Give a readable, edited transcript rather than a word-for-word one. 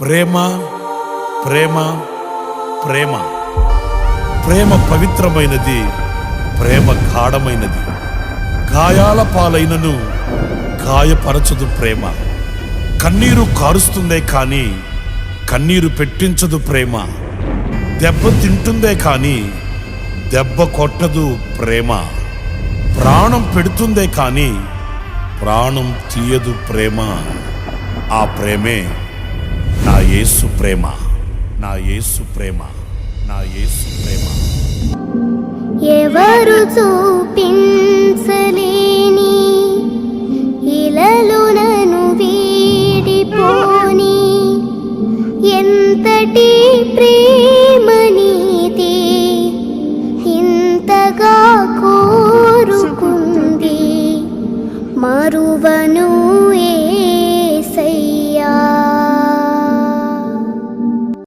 ప్రేమ ప్రేమ ప్రేమ ప్రేమ పవిత్రమైనది, ప్రేమ గాఢమైనది. గాయాల పాలైనను గాయపరచదు ప్రేమ. కన్నీరు కారుస్తుందే కానీ కన్నీరు పెట్టించదు ప్రేమ. దెబ్బ తింటుందే కానీ దెబ్బ కొట్టదు ప్రేమ. ప్రాణం పెడుతుందే కానీ ప్రాణం తీయదు ప్రేమ. ఆ ప్రేమే నా యేసు ప్రేమ, నా యేసు ప్రేమ, నా యేసు ప్రేమ. ఎవరు చూపించలేని ఇలలో నన్ను వీడిపోని ఎంతటి ప్రేమ నీది, ఇంతగా కోరుకుంది మరువను